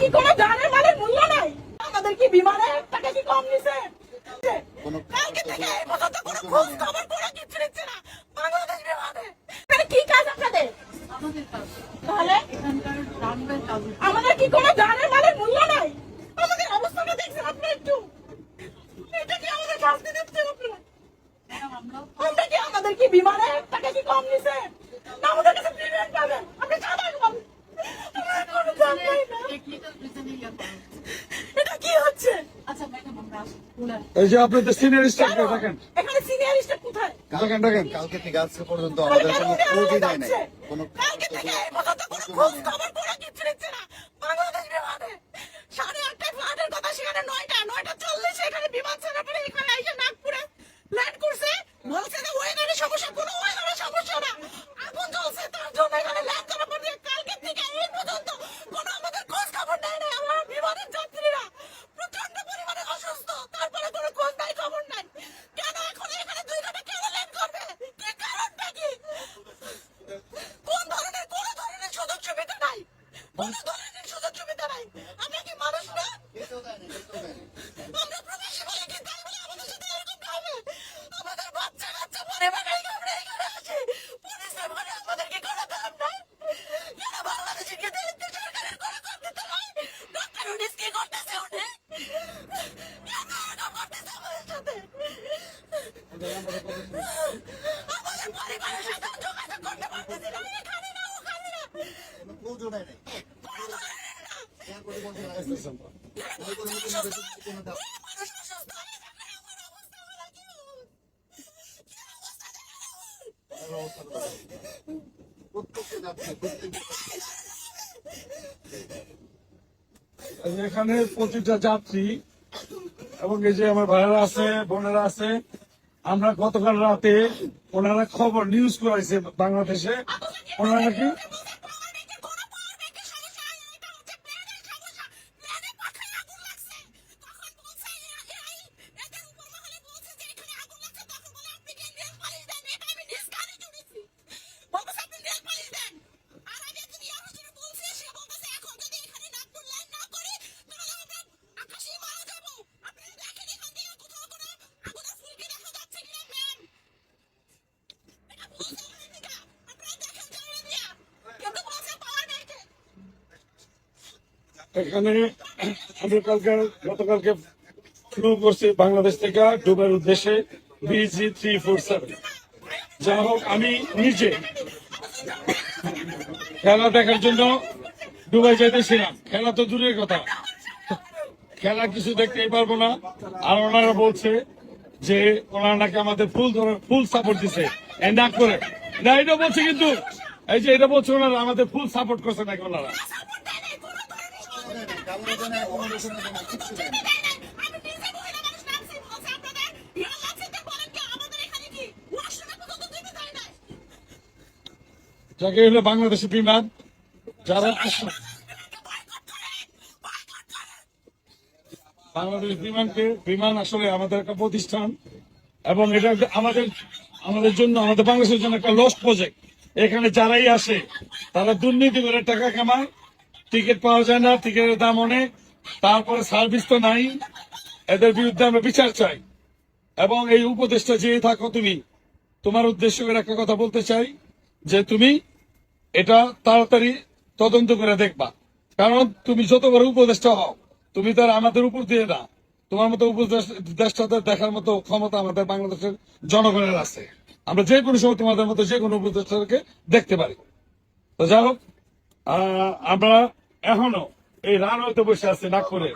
কি কোনো জানের মালের মূল্য নাই? আমাদের কি বিমানের টাকা কি কম নিছে? কালকে থেকে এই পর্যন্ত কোনো খোঁজ খবর কোনো কিছু নিচ্ছে না বাংলাদেশ বিমানে। এখানে কি কাজ আপনাদের? তাহলে আমাদের কি কোনো জানের মালের মূল্য নাই? আমাদের অবস্থাটা দেখছেন আপনি একটু? এটা কি আমাদের শাস্তি দিচ্ছেন আপনারা? আমরা কি আমাদের কি বিমানের টাকা কি কম নিছে? না আমাদের কাছে প্রিমিয়াম পাবেন? আপনি জানাই বলেন। এটা কি হচ্ছে? এই যে আপনাদের সিনিয়র স্টাফ দেখেন, এখানে সিনিয়র স্টাফ কোথায়? দেখেন কালকে থেকে আজকে পর্যন্ত আমাদের কোনো খোঁজই দেয় নাই। কোনো কালকে থেকে এই পর্যন্ত কোনো খোঁজ খবর কোনো কিছু নিচ্ছে না বাংলাদেশ বিমানে। 8:30টায় ফ্লাইটের কথা, সেখানে 9:40 এখানে বিমান ছেড়ে পড়ে এখানে এসে নাগপুরে ল্যান্ড করছে। বলছে যে ওয়েদারের সমস্যা, কোনো ওয়েদারের সমস্যা না, আগুন জ্বলছে তার জন্য এখানে ল্যান্ড করার পর দিয়ে কালকে থেকে এই পর্যন্ত কোনো আমাদের খোঁজ খবর নেয় না। আমরা বিমানের যাত্রীরা প্রচন্ড পরিমাণে অসুস্থ, তারপরে কোনো খোঁজ নাই খবর নাই। কেন এখন এখানে 2 ঘন্টা কেন ল্যান্ড করবে? কি কারণটা কি? কোন ধরনের কোনো ধরনের সুযোগ সুবিধা নাই, কোনো ধরনের সুযোগ সুবিধা নাই। আমরা কি মানুষ না? আমরা প্রবাসী বলে কি তাই বলে আমাদের সাথে এরকম হবে? আমাদের বাচ্চা কাচ্চা পরে বানাই আমরা এখানে আছি, পুলিশের মানে আমাদেরকে কোনো দাম নাই। কেন বাংলাদেশের কি দায়িত্ব সরকারের কোনো করতে নাই? ডক্টর উনিশ কি করতেছে উনি? কেন এরকম করতেছে আমাদের সাথে? আমাদের পরিবারের সাথে যোগাযোগ করতে পারতেছি না, এখানে না ওখানে না। খোঁজও দেয় নাই। কোনো ধরনের না। এয়ারপোর্টে বসে আছে। কোনো দাম মানুষ অসুস্থ হয়ে যাবে, আমার অবস্থা হলো কি? প্রত্যেকটা যাচ্ছে, এখানে প্রতিটা যাত্রী এবং এই যে আমার ভাইয়েরা আছে, বোনেরা আছে, আমরা গতকাল রাতে ওনারা খবর নিউজ করাইছে বাংলাদেশে, ওনারা কি এখানে আমরা গতকালকে ফ্লু করছি বাংলাদেশ থেকে দুবার উদ্দেশ্যে BG347। যা হোক, আমি নিজে খেলা দেখার জন্য দুবাই যাইতেছিলাম। খেলা তো দূরের কথা, খেলা কিছু দেখতেই পারবো না। আর ওনারা বলছে যে ওনারা নাকি আমাদের ফুল সাপোর্ট দিছে। না করে না, এটা বলছে, কিন্তু এই যে এটা বলছে ওনারা আমাদের ফুল সাপোর্ট করছে নাকি ওনারা। কামড়ে দেয় না, অ্যাকোমোডেশনে দেয় না, কিচ্ছু দেয় না। যাকে হলো বাংলাদেশের বিমান, যারা বাংলাদেশ বিমান আসলে আমাদের একটা প্রতিষ্ঠান, এবং এটা আমাদের জন্য, আমাদের বাংলাদেশের জন্য একটা লস্ট প্রজেক্ট। এখানে যারাই আসে তারা দুর্নীতি করে টাকা কামায়, টিকিট পাওয়া যায় না, টিকিটের দাম অনেক, তারপরে সার্ভিস তো নাই। এদের বিরুদ্ধে আমরা বিচার চাই। এবং এই উপদেশটা যে থাকো তুমি, তোমার উদ্দেশ্য করে একটা কথা বলতে চাই যে তুমি এটা তাড়াতাড়ি তদন্ত করে দেখবা। কারণ তুমি যত বড় উপদেষ্টা হও, তুমি তার আমাদের উপর দিয়ে না। তোমার মতো উপদেষ্টাদের দেখার মতো ক্ষমতা আমাদের বাংলাদেশের জনগণের আছে। আমরা যে কোনো সময় তোমাদের মতো যে কোনো উপদেষ্টাকে দেখতে পারি। তো যাই হোক, আমরা এখনো এই রানওয়েতে বসে আছি নাগপুরে।